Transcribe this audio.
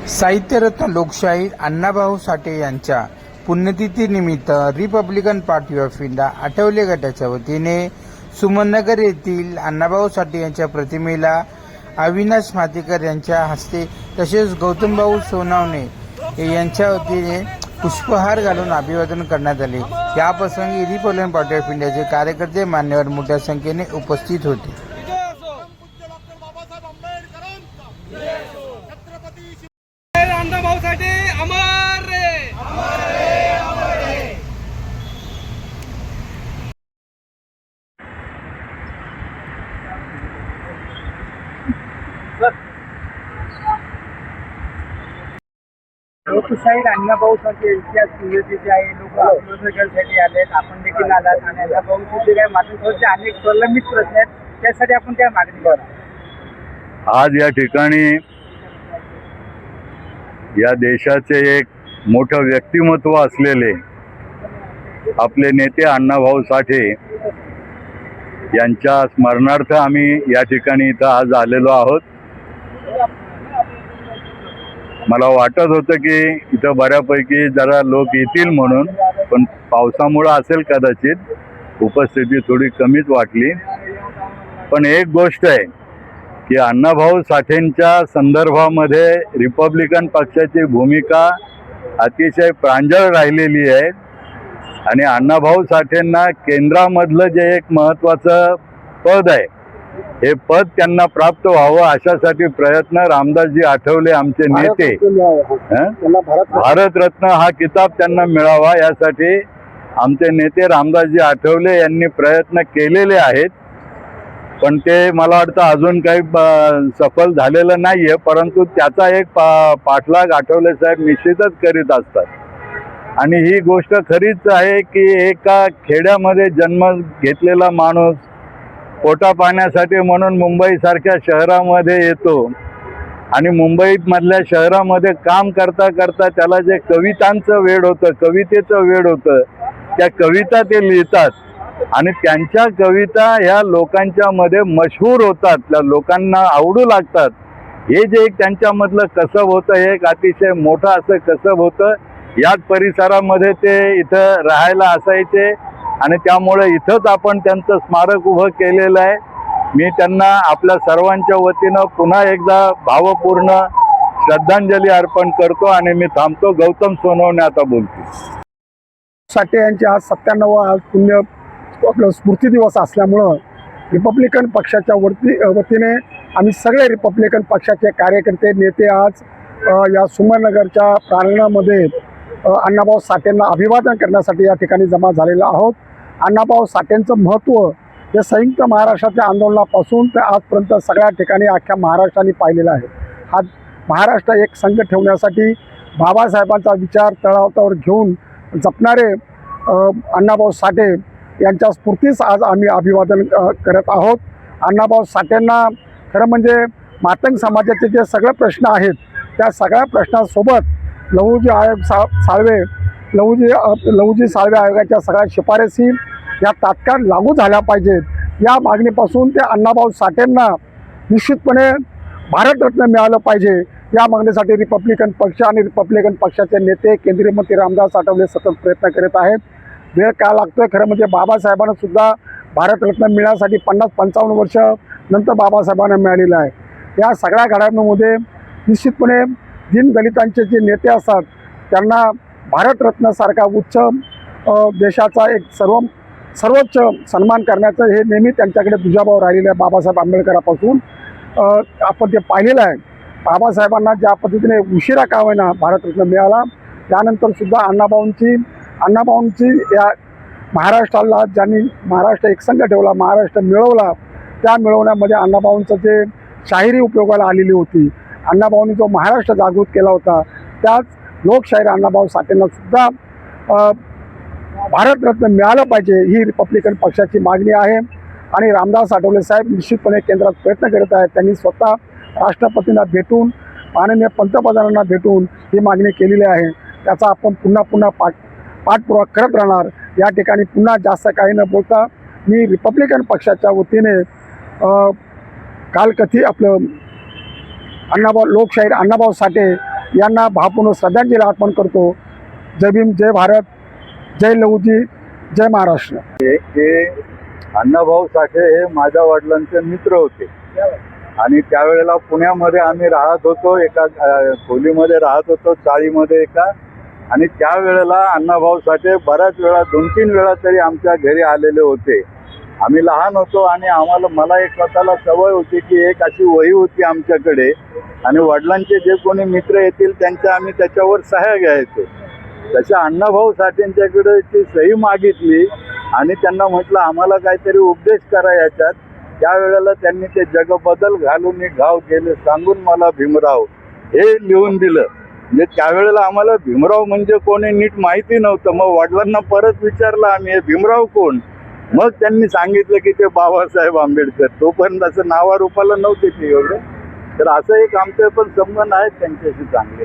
साहित्यरत्न लोकशाहीर अण्णाभाऊ साठे यांच्या पुण्यतिथीनिमित्त Republican party of India Athawale गटाच्या वतीने सुमननगर येथील अण्णाभाऊ साठे यांच्या प्रतिमेला अविनाश मातेकर यांच्या हस्ते तसेच गौतमभाऊ सोनावणे यांच्या वतीने पुष्पहार घालून अभिवादन करण्यात आले। या प्रसंगी रिपब्लिकन पार्टी ऑफ इंडियाचे कार्यकर्ते मान्यवर मोठ्या संख्येने उपस्थित होते। अण्णाभाऊ साठे अमर रे, अमर रे, अमर रे। लोकशाहीर अण्णाभाऊ साठे यांच्या स्मृतीचे आहे लोक अभिवादनासाठी आलेत। आपण देखील आलात आणि अण्णाभाऊचे काय मातृत्वाचे अनेक प्रलंबित प्रश्न आहेत, त्यासाठी आपण काय मागणी करू? आज या ठिकाणी या देशाचे एक मोठं व्यक्तिमत्व असलेले आपले नेते अण्णाभाऊ साठे यांच्या स्मरणार्थ आम्ही या ठिकाणी इथं आज आलेलो आहोत। मला वाटत होतं की इथं बऱ्यापैकी जरा लोक येतील म्हणून, पण पावसामुळे असेल कदाचित उपस्थिती थोडी कमीच वाटली। पण एक गोष्ट आहे की अण्णाभाऊ साठेंच्या संदर्भामध्ये रिपब्लिकन पक्षाची भूमिका अतिशय प्रांजळ राहिलेली आहे आणि अण्णाभाऊ साठेंना केंद्रामधलं जे एक महत्त्वाचं पद आहे हे पद त्यांना प्राप्त व्हावं अशासाठी प्रयत्न रामदासजी आठवले आमचे नेते भारतरत्न हा किताब त्यांना मिळावा यासाठी आमचे नेते रामदासजी आठवले यांनी प्रयत्न केलेले आहेत। पण ते मला वाटतं अजून काही सफल झालेलं नाहीये, परंतु त्याचा एक पाठलाग आठवले साहेब निश्चितच करीत असतात। आणि ही गोष्ट खरीच आहे की एका खेड्यामध्ये जन्म घेतलेला माणूस पोटा पाण्यासाठी म्हणून मुंबईसारख्या शहरामध्ये येतो आणि मुंबईमधल्या शहरामध्ये काम करता करता त्याला जे कवितांचं वेड होतं, कवितेचं वेड होतं, त्या कविता ते लिहितात आणि त्यांच्या कविता ह्या लोकांच्या मध्ये मशहूर होतात, त्या लोकांना आवडू लागतात। हे जे एक त्यांच्यामधलं कसब होतं हे एक अतिशय मोठं असं कसब होतं। याच परिसरामध्ये ते इथं राहायला असायचे आणि त्यामुळे इथंच आपण त्यांचं स्मारक उभं केलेलं आहे। मी त्यांना आपल्या सर्वांच्या वतीनं पुन्हा एकदा भावपूर्ण श्रद्धांजली अर्पण करतो आणि मी थांबतो। गौतम सोनवणे आता बोलतो। साठे यांचे आज 97 आज पुण्य आपलं स्मृती दिवस असल्यामुळं रिपब्लिकन पक्षाच्या वतीने आम्ही सगळे रिपब्लिकन पक्षाचे कार्यकर्ते नेते आज या सुमननगरच्या प्रांगणामध्ये अण्णाभाऊ साठेंना अभिवादन करण्यासाठी या ठिकाणी जमा झालेलो आहोत। अण्णाभाऊ साठेंचं महत्त्व हे संयुक्त महाराष्ट्राच्या आंदोलनापासून ते आजपर्यंत सगळ्या ठिकाणी अख्ख्या महाराष्ट्राने पाहिलेलं आहे। हा महाराष्ट्र एक संघ ठेवण्यासाठी बाबासाहेबांचा विचार तळावर घेऊन जपणारे अण्णाभाऊ साठे यांच्या स्फूर्तीस आज आम्ही अभिवादन करत आहोत। अण्णाभाऊ साठेंना खरं म्हणजे मातंग समाजाचे जे सगळे प्रश्न आहेत त्या सगळ्या प्रश्नांसोबत लहुजी आयोग लहुजी साळवे आयोगाच्या सगळ्या शिफारसी या तात्काळ लागू झाल्या पाहिजेत। या मागणीपासून ते अण्णाभाऊ साठेंना निश्चितपणे भारतरत्न मिळालं पाहिजे या मागणीसाठी रिपब्लिकन पक्ष आणि रिपब्लिकन पक्षाचे नेते केंद्रीय मंत्री रामदास आठवले सतत प्रयत्न करत आहेत। वेळ काय लागतोय खरं म्हणजे बाबासाहेबांना सुद्धा भारतरत्न मिळण्यासाठी 50-55 वर्ष नंतर बाबासाहेबांना मिळालेलं आहे। या सगळ्या घडामोडीमध्ये निश्चितपणे दीनदलितांचे जे नेते असतात त्यांना भारतरत्नासारखा उच्च देशाचा एक सर्वोच्च सन्मान करण्याचं हे नेहमी त्यांच्याकडे दुजाभाव राहिलेलं आहे। बाबासाहेब आंबेडकरांपासून आपण ते पाहिलेलं आहे। बाबासाहेबांना ज्या पद्धतीने उशिरा का होईना भारतरत्न मिळाला, त्यानंतर सुद्धा अण्णाभाऊंची या महाराष्ट्राला ज्यांनी महाराष्ट्र एकसंघ ठेवला, महाराष्ट्र मिळवला, त्या मिळवण्यामध्ये अण्णाभाऊंचं जे शाहिरी उपयोगाला आलेली होती, अण्णाभाऊंनी जो महाराष्ट्र जागृत केला होता, त्याच लोकशाहीर अण्णाभाऊ साठेंना सुद्धा भारतरत्न मिळालं पाहिजे ही रिपब्लिकन पक्षाची मागणी आहे। आणि रामदास आठवले साहेब निश्चितपणे केंद्रात प्रयत्न करत आहेत। त्यांनी स्वतः राष्ट्रपतींना भेटून माननीय पंतप्रधानांना भेटून ही मागणी केलेली आहे। त्याचा आपण पुन्हा पाठपुरावा करत राहणार। या ठिकाणी पुन्हा जास्त काही न बोलता मी रिपब्लिकन पक्षाच्या वतीने काल कथी आपलं लोकशाहीर अण्णाभाऊ साठे यांना भावपूर्ण श्रद्धांजली अर्पण करतो. जय भीम, जय भारत, जय लहुजी, जय महाराष्ट्र. हे अण्णाभाऊ साठे हे माझ्या वडिलांचे मित्र होते आणि त्यावेळेला पुण्यामध्ये आम्ही राहत होतो, एका खोलीमध्ये राहत होतो, चाळीमध्ये एका. आणि त्यावेळेला अण्णाभाऊ साठे बऱ्याच वेळा 2-3 वेळा तरी आमच्या घरी आलेले होते. आम्ही लहान होतो आणि मला एक स्वतःला सवय होती की एक अशी वही होती आमच्याकडे आणि वडिलांचे जे कोणी मित्र येतील त्यांच्या आम्ही त्याच्यावर सह्या घ्यायचो. तशा अण्णाभाऊ साठेंच्याकडे ती सही मागितली आणि त्यांना म्हटलं आम्हाला काहीतरी उपदेश करा याच्यात. त्यावेळेला त्यांनी ते जगबदल घालून घाव केले सांगून मला भीमराव हे लिहून दिलं. म्हणजे त्यावेळेला आम्हाला भीमराव म्हणजे कोणी नीट माहिती नव्हतं. मग वडिलांना परत विचारलं आम्ही, हे भीमराव कोण? मग त्यांनी सांगितलं की ते बाबासाहेब आंबेडकर. तोपर्यंत असं नावारूपाला नव्हते ते एवढं. तर असं एक आमचे पण संबंध आहेत त्यांच्याशी चांगले.